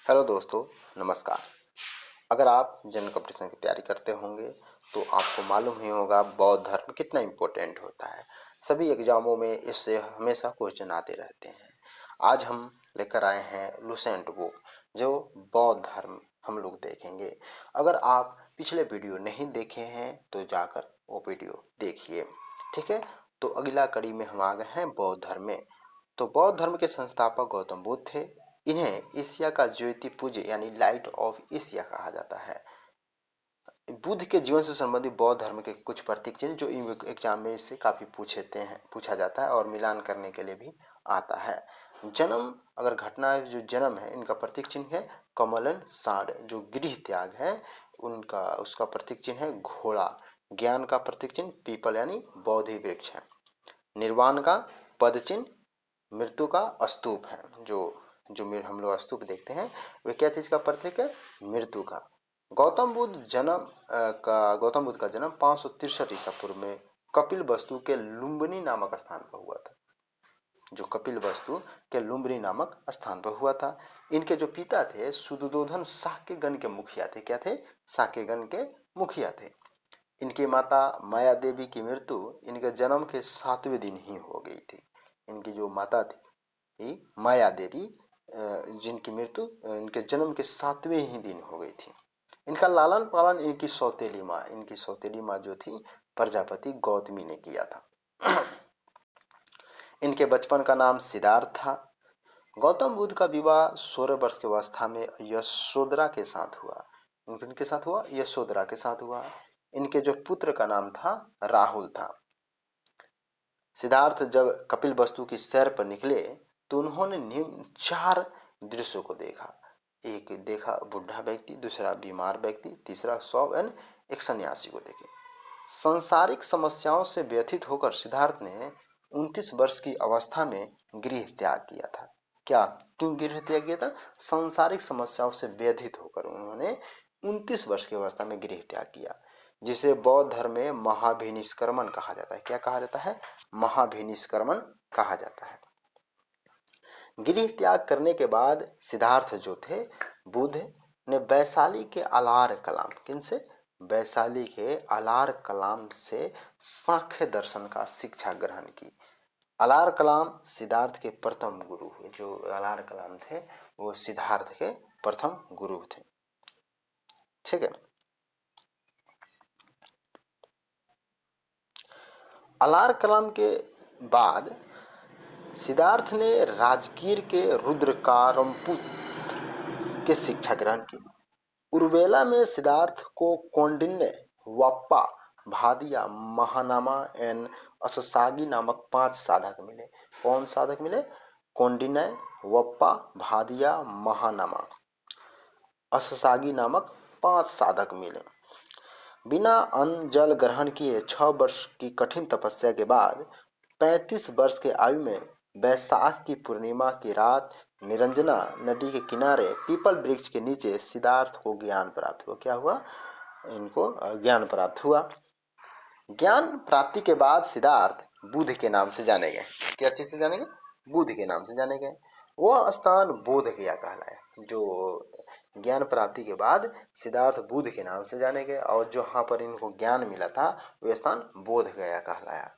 Hello दोस्तों, नमस्कार। अगर आप जनरल कॉम्पिटिशन की तैयारी करते होंगे तो आपको मालूम ही होगा बौद्ध धर्म कितना इम्पोर्टेंट होता है। सभी एग्जामों में इससे हमेशा क्वेश्चन आते रहते हैं। आज हम लेकर आए हैं लुसेंट बुक, जो बौद्ध धर्म हम लोग देखेंगे। अगर आप पिछले वीडियो नहीं देखे हैं तो जाकर वो वीडियो देखिए। ठीक है, तो अगला कड़ी में हम आ गए हैं बौद्ध धर्म में। तो बौद्ध धर्म के संस्थापक गौतम बुद्ध थे। इन्हें एशिया का ज्योति पुंज यानी लाइट ऑफ एशिया कहा जाता है। बुद्ध के जीवन से संबंधित बौद्ध धर्म के कुछ प्रतीक चिन्ह जो एग्जाम में इससे काफी पूछा जाता है और मिलान करने के लिए भी आता है। जन्म, अगर घटना है जो जन्म है, इनका प्रतीक चिन्ह है कमलन साढ़। जो गृह त्याग है उनका उसका प्रतीक चिन्ह है घोड़ा। ज्ञान का प्रतीक चिन्ह पीपल यानी बोधि वृक्ष है। निर्वाण का पद चिन्ह मृत्यु का स्तूप है। जो जो हम लोग स्तूप देखते हैं वे क्या चीज का प्रतीक है? मृत्यु का। गौतम बुद्ध का जन्म 563 ईसा पूर्व में कपिल वस्तु के लुम्बिनी नामक स्थान पर हुआ था। जो कपिल वस्तु के लुम्बिनी नामक स्थान पर हुआ था। इनके जो पिता थे शुद्धोधन साक्यगण के मुखिया थे। क्या थे? साक्यगण के मुखिया थे। इनकी माता माया देवी की मृत्यु इनके जन्म के 7वें दिन ही हो गई थी। इनकी जो माता थी माया देवी, जिनकी मृत्यु इनके जन्म के 7वें ही दिन हो गई थी। इनका लालन पालन इनकी सौतेली माँ जो थी प्रजापति गौतमी ने किया था। इनके बचपन का नाम सिद्धार्थ था। गौतम बुद्ध का विवाह 16 वर्ष की अवस्था में यशोधरा के साथ हुआ। इनके साथ हुआ, यशोधरा के साथ हुआ। इनके जो पुत्र का नाम था राहुल था। सिद्धार्थ जब कपिल वस्तु की सैर पर निकले तो उन्होंने निम्न 4 दृश्यों को देखा। एक देखा बुढ़ा व्यक्ति, दूसरा बीमार व्यक्ति, तीसरा सौवन, एक सन्यासी को देखे। सांसारिक समस्याओं से व्यथित होकर सिद्धार्थ ने 29 वर्ष की अवस्था में गृह त्याग किया था। क्या, क्यों गृह त्याग किया था? सांसारिक समस्याओं से व्यथित होकर उन्होंने 29 वर्ष की अवस्था में गृह त्याग किया, जिसे बौद्ध धर्म में महाभिनिष्क्रमण कहा जाता है। क्या कहा जाता है? महाभिनिष्क्रमण कहा जाता है। गृह त्याग करने के बाद सिद्धार्थ जो थे, बुद्ध ने वैशाली के अलार कलाम, किनसे? वैशाली के अलार कलाम से सांख्य दर्शन का शिक्षा ग्रहण की। अलार कलाम सिद्धार्थ के प्रथम गुरु हुए। जो अलार कलाम थे वो सिद्धार्थ के प्रथम गुरु थे। ठीक है। अलार कलाम के बाद सिद्धार्थ ने राजगीर के रुद्रकारमपुत के शिक्षा ग्रहण की। उर्वेला में सिद्धार्थ को कौंडिन्य, वप्पा, भादिया, महानामा एवं अससागी नामक 5 साधक मिले। कौन साधक मिले? कौंडिन्य, वप्पा, भादिया, महानामा, अससागी नामक 5 साधक मिले। बिना अन्न जल ग्रहण किए 6 वर्ष की कठिन तपस्या के बाद 35 वर्ष के आयु में वैशाख की पूर्णिमा की रात निरंजना नदी के किनारे पीपल वृक्ष के नीचे सिद्धार्थ को ज्ञान प्राप्त हुआ। क्या हुआ? इनको ज्ञान प्राप्त हुआ। ज्ञान प्राप्ति के बाद सिद्धार्थ बुद्ध के नाम से जाने गए। क्या चीज से जाने गए? बुद्ध के नाम से जाने गए। वह स्थान बोध गया कहलाया। जो ज्ञान प्राप्ति के बाद सिद्धार्थ बुद्ध के नाम से जाने गए और जहां पर इनको ज्ञान मिला था वह स्थान बोध गया कहलाया।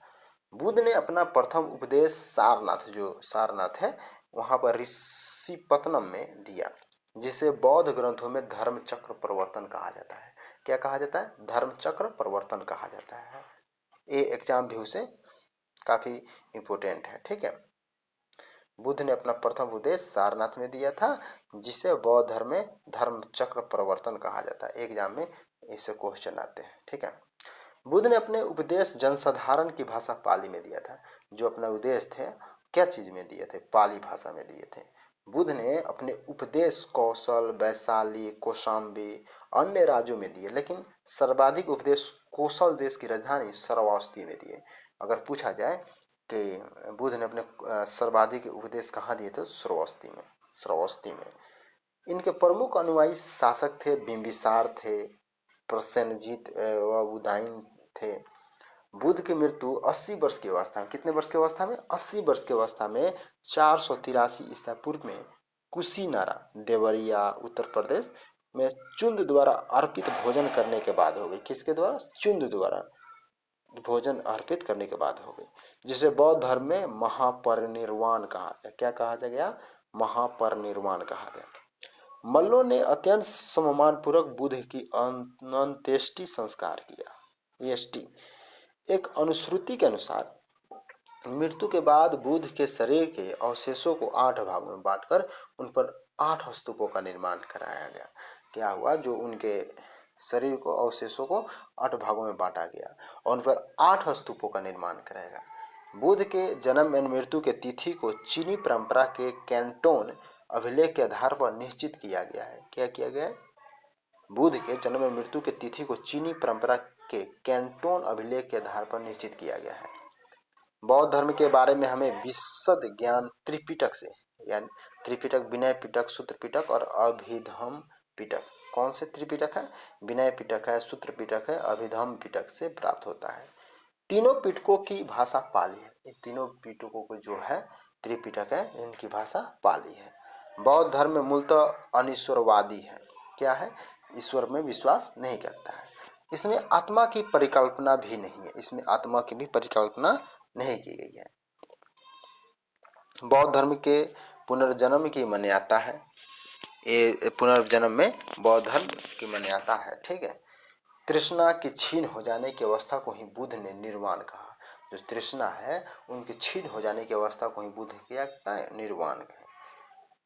बुद्ध ने अपना प्रथम उपदेश सारनाथ, जो सारनाथ है वहां पर ऋषिपत्तनम में दिया, जिसे बौद्ध ग्रंथों में धर्म चक्र प्रवर्तन कहा जाता है। क्या कहा जाता है? धर्म चक्र प्रवर्तन कहा जाता है। ये एग्जाम व्यू से काफी इंपोर्टेंट है। ठीक है। बुद्ध ने अपना प्रथम उपदेश सारनाथ में दिया था, जिसे बौद्ध धर्म में धर्म चक्र प्रवर्तन कहा जाता है। एग्जाम में इससे क्वेश्चन आते हैं। ठीक है। बुद्ध ने अपने उपदेश जनसाधारण की भाषा पाली में दिया था। जो अपना उपदेश थे क्या चीज में दिए थे? पाली भाषा में दिए थे। बुद्ध ने अपने उपदेश कौशल, वैशाली, कौशाम्बी, अन्य राज्यों में दिए, लेकिन सर्वाधिक उपदेश कौशल देश की राजधानी श्रावस्ती में दिए। अगर पूछा जाए कि बुद्ध ने अपने सर्वाधिक उपदेश कहाँ दिए थे? श्रावस्ती में। इनके प्रमुख अनुयायी शासक थे बिंबिसार थे, प्रसेनजीत व उदयन थे। बुद्ध की मृत्यु 80 वर्ष की अवस्था में, कितने वर्ष की अवस्था में? 80 वर्ष की अवस्था में 483 ईसा पूर्व में कुशीनारा देवरिया उत्तर प्रदेश में चुंद द्वारा अर्पित भोजन करने के बाद हो गई। किसके द्वारा? चुंद द्वारा भोजन अर्पित करने के बाद हो गई, जिसे बौद्ध धर्म में महापरिनिर्वाण कहा गया। क्या कहा गया? महापरिनिर्वाण कहा गया। मल्लों ने अत्यंत सम्मान पूर्वक बुद्ध की अंत्येष्टि संस्कार किया। एष्टि एक अनुश्रुति के अनुसार मृत्यु के बाद बुद्ध के शरीर के अवशेषों को 8 भागों में बांटकर उन पर 8 स्तूपों का निर्माण कराया गया। क्या हुआ? जो उनके शरीर को अवशेषों को 8 भागों में बांटा गया और उन पर 8 स्तूपों का निर्माण कराया गया। बुद्ध के जन्म एवं मृत्यु के तिथि को चीनी परंपरा के कैंटोन अभिलेख के आधार पर निश्चित किया गया है। क्या किया गया है? बुद्ध के जन्म एवं मृत्यु के तिथि को चीनी परंपरा के कैंटोन अभिलेख के आधार पर निश्चित किया गया है। बौद्ध धर्म के बारे में हमें विशद ज्ञान त्रिपिटक से, यानी त्रिपिटक विनय पिटक, सूत्र पिटक और अभिधम पिटक। कौन से त्रिपिटक है? विनय पिटक है, सूत्र पिटक है, अभिधम पिटक से प्राप्त होता है। तीनों पिटकों की भाषा पाली है। इन तीनों पिटकों को जो है त्रिपिटक है, इनकी भाषा पाली है। बौद्ध धर्म में मूलतः अनिश्वरवादी है। क्या है? ईश्वर में विश्वास नहीं करता है। इसमें आत्मा की परिकल्पना भी नहीं है। इसमें आत्मा की भी परिकल्पना नहीं की गई है। बौद्ध धर्म के पुनर्जन्म की मान्यता है। ये पुनर्जन्म में बौद्ध धर्म की मान्यता है। ठीक है। तृष्णा की छीन हो जाने की अवस्था को ही बुद्ध ने निर्वाण कहा। जो तृष्णा है उनकी छीन हो जाने की अवस्था को ही बुद्ध क्या कहता है? निर्वाण है।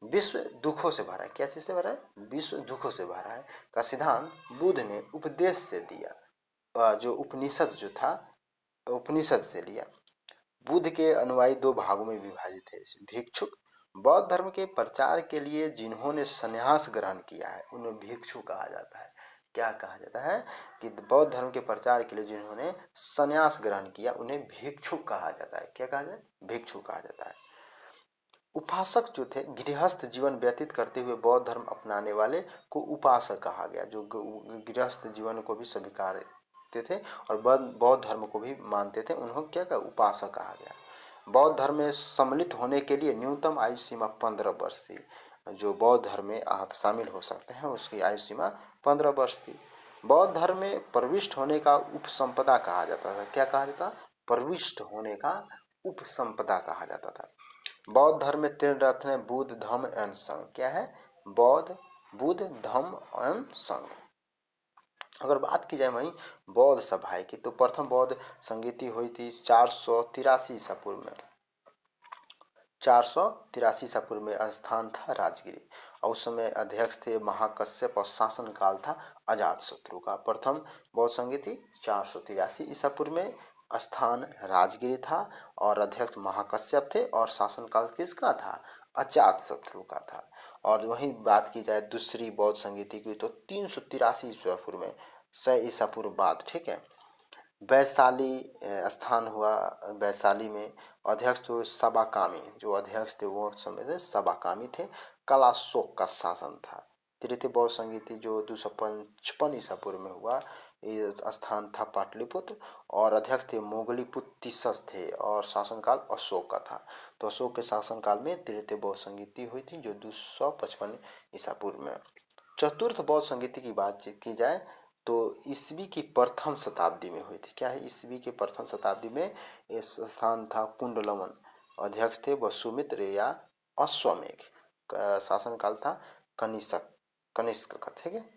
विश्व दुखों से भरा है। क्या चीज से भरा है? विश्व दुखों से भरा है का सिद्धांत बुद्ध ने उपदेश से दिया। जो उपनिषद जो था, उपनिषद से लिया। बुद्ध के अनुयायी 2 भागों में विभाजित है। भिक्षुक, बौद्ध धर्म के प्रचार के लिए जिन्होंने संन्यास ग्रहण किया है उन्हें भिक्षु कहा जाता है। क्या कहा जाता है? कि बौद्ध धर्म के प्रचार के लिए जिन्होंने संन्यास ग्रहण किया उन्हें भिक्षुक कहा जाता है। क्या कहा जाता है? भिक्षु कहा जाता है। उपासक जो थे, गृहस्थ जीवन व्यतीत करते हुए बौद्ध धर्म अपनाने वाले को उपासक कहा गया। जो गृहस्थ जीवन को भी स्वीकार थे और बौद्ध धर्म को भी मानते थे, उन्हें क्या कहा? उपासक कहा गया। बौद्ध धर्म में सम्मिलित होने के लिए न्यूनतम आयु सीमा 15 वर्ष थी। जो बौद्ध धर्म में आप शामिल हो सकते हैं उसकी आयु सीमा 15 वर्ष थी। बौद्ध धर्म में प्रविष्ट होने का उपसंपदा कहा जाता था। क्या कहा जाता? प्रविष्ट होने का उपसंपदा कहा जाता था। बौद्ध धर्म में 3 रत्न है, बुद्ध, धम्म एवं संघ। क्या है? बौद्ध, बुद्ध, धम्म एवं संघ। अगर बात की जाए वहीं बौद्ध सभाएं की, तो प्रथम बौद्ध संगीति हुई थी 483 ईसा पूर्व में। 483 ईसा पूर्व में स्थान था राजगिरी और उस समय अध्यक्ष थे महाकश्यप और शासन काल था अजातशत्रु का। प्रथम बौद्ध संगीति 483 ईसा पूर्व में, स्थान राजगिरी था और अध्यक्ष महाकश्यप थे और शासन काल किसका था? अजातशत्रु का था। और वहीं बात की जाए दूसरी बौद्ध संगीति की तो 383 ईसा पूर्व में, 100 ईसा पूर्व बाद। ठीक है। वैशाली स्थान हुआ। वैशाली में अध्यक्ष तो सबाकामी, जो अध्यक्ष थे वो समय सबाकामी थे। कलाशोक का शासन था। तृतीय बौद्ध संगीति जो 255 ईसा पूर्व में हुआ, ये स्थान था पाटलिपुत्र और अध्यक्ष थे मोगलीपुत्र तिसस थे और शासनकाल अशोक का था। तो अशोक के शासनकाल में तृतीय बौद्ध संगीति हुई थी जो 255 ईसा पूर्व में। चतुर्थ बौद्ध संगीति की बातचीत की जाए तो ईस्वी की प्रथम शताब्दी में हुई थी। क्या है? ईस्वी के प्रथम शताब्दी में ये स्थान था कुंडलवन। अध्यक्ष थे वसुमित्र या अश्वमेघ। शासनकाल था कनिष्क का। ठीक है।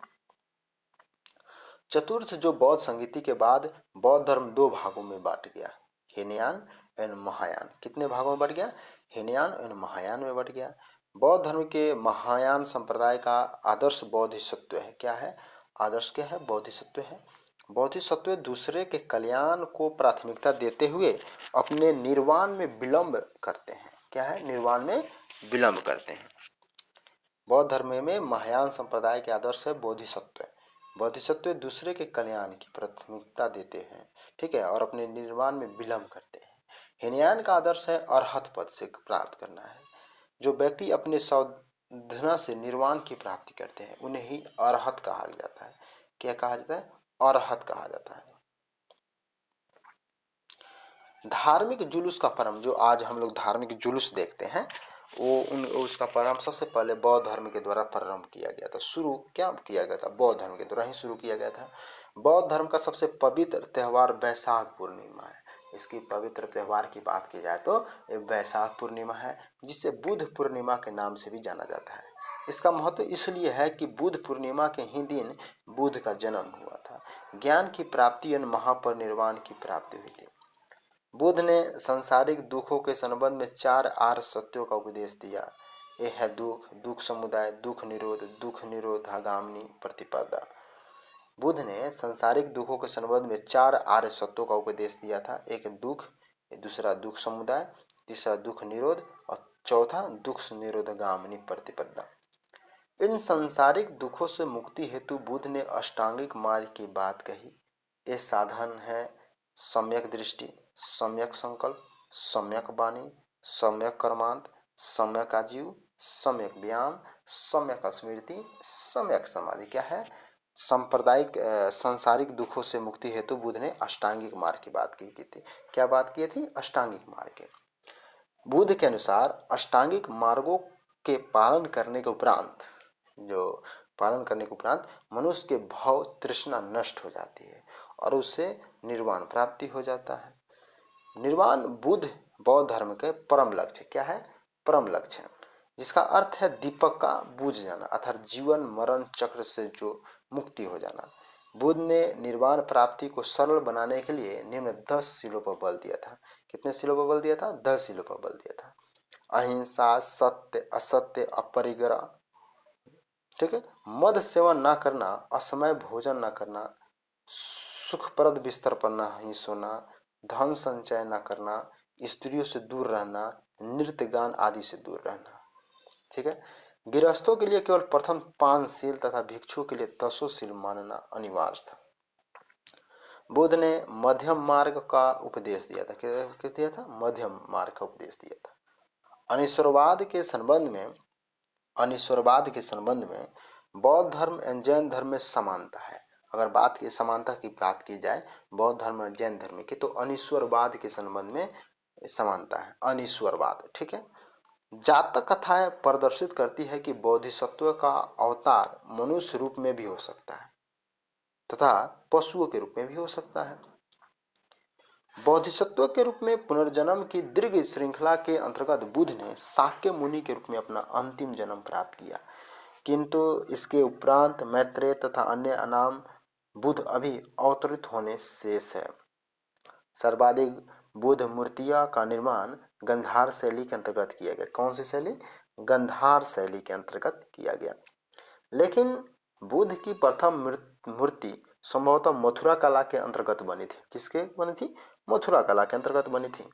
चतुर्थ जो बौद्ध संगीति के बाद बौद्ध धर्म 2 भागों में बांट गया, हीनयान एवं महायान। कितने भागों में बढ़ गया? हीनयान एवं महायान में बढ़ गया। बौद्ध धर्म के महायान संप्रदाय का आदर्श बोधिसत्व है। क्या है? आदर्श क्या है? बोधिसत्व है। बोधिसत्व दूसरे के कल्याण को प्राथमिकता देते हुए अपने निर्वाण में विलंब करते हैं। क्या है? निर्वाण में विलंब करते हैं। बौद्ध धर्म में महायान संप्रदाय के आदर्श है बोधिसत्व। बोधिसत्व दूसरे के कल्याण की प्राथमिकता देते हैं। ठीक है। और अपने निर्वाण में विलंब करते हैं। हीनयान का आदर्श है अरहत पद से प्राप्त करना है। जो व्यक्ति अपने साधना से निर्वाण की प्राप्ति करते हैं उन्हें ही अरहत कहा जाता है। क्या कहा जाता है? अरहत कहा जाता है। धार्मिक जुलूस का परम, जो आज हम लोग धार्मिक जुलूस देखते हैं, उसका प्रारंभ सबसे पहले बौद्ध धर्म के द्वारा प्रारंभ किया गया था। शुरू क्या किया गया था? बौद्ध धर्म के द्वारा ही शुरू किया गया था। बौद्ध धर्म का सबसे पवित्र त्योहार वैशाख पूर्णिमा है। इसकी पवित्र त्योहार की बात की जाए तो ये वैशाख पूर्णिमा है, जिसे बुद्ध पूर्णिमा के नाम से भी जाना जाता है। इसका महत्व इसलिए है कि बुद्ध पूर्णिमा के ही दिन बुद्ध का जन्म हुआ था, ज्ञान की प्राप्ति और महापरिनिर्वाण की प्राप्ति हुई थी। बुद्ध ने सांसारिक दुखों के संबंध में 4 आर्य सत्यों का उपदेश दिया। ये है दुख, दुख समुदाय, दुख निरोधागामिनी प्रतिपदा। बुद्ध ने सांसारिक दुखों के संबंध में 4 आर्य सत्यों का उपदेश दिया था। एक दुख, दूसरा दुख समुदाय, तीसरा दुख निरोध और चौथा दुख निरोधगामिनी प्रतिपदा। इन सांसारिक दुखों से मुक्ति हेतु बुद्ध ने अष्टांगिक मार्ग की बात कही। ये साधन है सम्यक दृष्टि, सम्यक संकल्प, सम्यक वाणी, सम्यक कर्मांत, सम्यक आजीव, सम्यक व्यायाम, सम्यक स्मृति, सम्यक समाधि। क्या है? सांप्रदायिक सांसारिक दुखों से मुक्ति हेतु बुद्ध ने अष्टांगिक मार्ग की बात की थी। क्या बात की थी? अष्टांगिक मार्ग की। बुद्ध के अनुसार अष्टांगिक मार्गों के पालन करने के उपरांत मनुष्य के भव तृष्णा नष्ट हो जाती है और उससे निर्वाण प्राप्ति हो जाता है। निर्वाण बुद्ध बौद्ध धर्म के परम लक्ष्य। क्या है? परम लक्ष्य, जिसका अर्थ है दीपक का बुझ जाना, अर्थात जीवन मरण चक्र से जो मुक्ति हो जाना। बुद्ध ने निर्वाण प्राप्ति को सरल बनाने के लिए निम्न 10 शीलों पर बल दिया था। कितने शीलों पर बल दिया था? 10 शीलों पर बल दिया था। अहिंसा, सत्य, असत्य, अपरिग्रह, ठीक है, मद सेवन ना करना, असमय भोजन ना करना, सुखप्रद बिस्तर पर नहीं सोना, धन संचय ना करना, स्त्रियों से दूर रहना, नृत्य गान आदि से दूर रहना। ठीक है। गृहस्थों के लिए केवल प्रथम 5 शील तथा भिक्षु के लिए 10 शील मानना अनिवार्य था। बुद्ध ने मध्यम मार्ग का उपदेश दिया था। क्या दिया था? मध्यम मार्ग का उपदेश दिया था। अनिश्वरवाद के संबंध में बौद्ध धर्म एवं जैन धर्म में समानता है। अगर समानता की बात की जाए बौद्ध धर्म और जैन धर्म की, तो अनिश्वरवाद के संबंध में समानता है। अनिश्वरवाद, ठीक है। जातक कथाएं प्रदर्शित करती है कि बोधिसत्व का अवतार मनुष्य रूप में भी हो सकता है तथा पशुओं के रूप में भी हो सकता है। बोधिसत्व के रूप में पुनर्जन्म की दीर्घ श्रृंखला के अंतर्गत बुद्ध ने शाक्य मुनि के रूप में अपना अंतिम जन्म प्राप्त किया, किंतु इसके उपरांत मैत्रेय तथा अन्य अनाम बुद्ध अभी अवतरित होने शेष है। सर्वाधिक बुद्ध मूर्तियां का निर्माण गंधार शैली के अंतर्गत किया गया। कौन सी शैली? गंधार शैली के अंतर्गत किया गया। लेकिन बुद्ध की प्रथम मूर्ति संभवतः मथुरा कला के अंतर्गत बनी थी। किसके बनी थी? मथुरा कला के अंतर्गत बनी थी।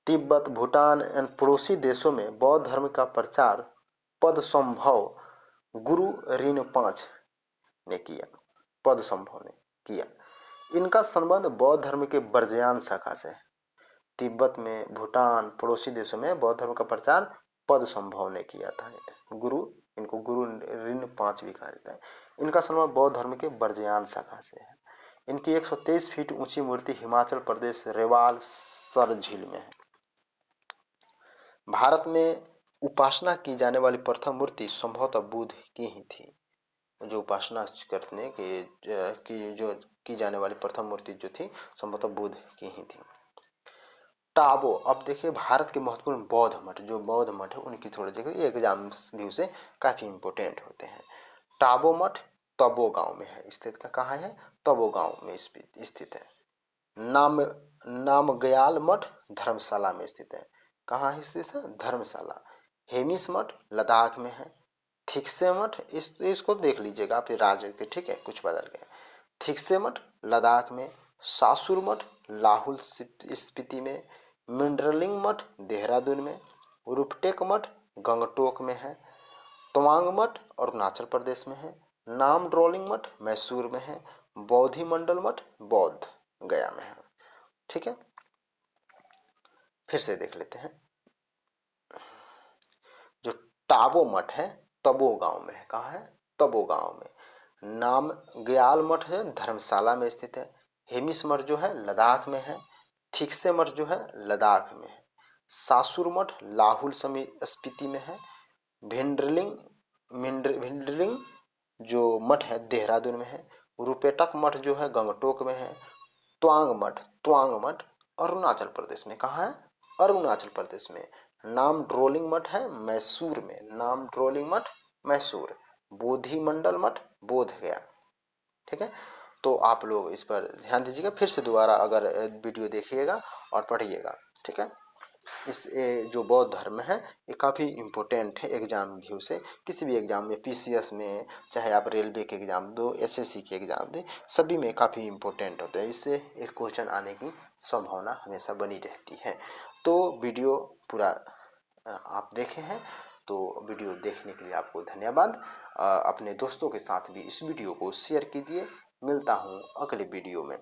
तिब्बत, भूटान एवं पड़ोसी देशों में बौद्ध धर्म का प्रचार पद संभव गुरु ऋण 5 ने किया। पद संभव ने किया। इनका संबंध बौद्ध धर्म के बर्जयान शाखा से है। तिब्बत में, भूटान, पड़ोसी देशों में बौद्ध धर्म का प्रचार पद संभव ने किया था। इनको गुरु ऋण 5 भी कहा जाता है। इनका संबंध बौद्ध धर्म के बर्जयान शाखा से है। इनकी 123 फीट ऊंची मूर्ति हिमाचल प्रदेश रेवाल सर झील में है। भारत में उपासना की जाने वाली प्रथम मूर्ति संभवतः बुद्ध की ही थी। जो उपासना करने की जाने वाली प्रथम मूर्ति जो थी संभवतः बुद्ध की ही थी। टाबो, अब देखिए भारत के महत्वपूर्ण बौद्ध मठ, जो बौद्ध मठ है उनकी थोड़ी देखिए एग्जाम व्यू से काफी इंपोर्टेंट होते हैं। टाबो मठ तबो गांव में है स्थित। का कहाँ है? तबो गांव में स्थित है। नामग्याल मठ धर्मशाला में स्थित है। कहाँ स्थित है? धर्मशाला। हेमिस मठ लद्दाख में है। थिक्से मठ, इसको देख लीजिएगा फिर राज्य के, ठीक है, कुछ बदल गए। थिक्से मठ लद्दाख में, सासुर मठ लाहौल स्पीति में, मिंडरलिंग मठ देहरादून में, रूपटेक मठ गंगटोक में है, तवांग मठ अरुणाचल प्रदेश में है, नाम ड्रोलिंग मठ मैसूर में है, बौद्धि मंडल मठ बौद्ध गया में है। ठीक है, फिर से देख लेते हैं। जो टाबो मठ है तबो गांव में है। कहाँ है? तबो गांव में। नाम ग्याल मठ है धर्मशाला में स्थित है। हेमिस मठ जो है लद्दाख में है। थिक्से मठ जो है लद्दाख में है। सासुर मठ लाहुल स्पीति में है। भिंडरिंग जो मठ है देहरादून में है। रुपेटक मठ जो है गंगटोक में है। त्वांग मठ अरुणाचल प्रदेश में। कहाँ है? अरुणाचल प्रदेश में। नाम ड्रोलिंग मठ है मैसूर में। नाम ड्रोलिंग मठ मैसूर। बोधि मंडल मठ बोध गया। ठीक है, तो आप लोग इस पर ध्यान दीजिएगा। फिर से दोबारा अगर वीडियो देखिएगा और पढ़िएगा। ठीक है, इस जो बौद्ध धर्म है ये काफ़ी इम्पोर्टेंट है एग्जाम व्यू से। किसी भी एग्जाम में, पीसीएस में, चाहे आप रेलवे के एग्जाम दो, एसएससी के एग्जाम दें, सभी में काफ़ी इम्पोर्टेंट होता है। इससे एक क्वेश्चन आने की संभावना हमेशा बनी रहती है। तो वीडियो पूरा आप देखे हैं, तो वीडियो देखने के लिए आपको धन्यवाद। अपने दोस्तों के साथ भी इस वीडियो को शेयर कीजिए। मिलता हूँ अगले वीडियो में।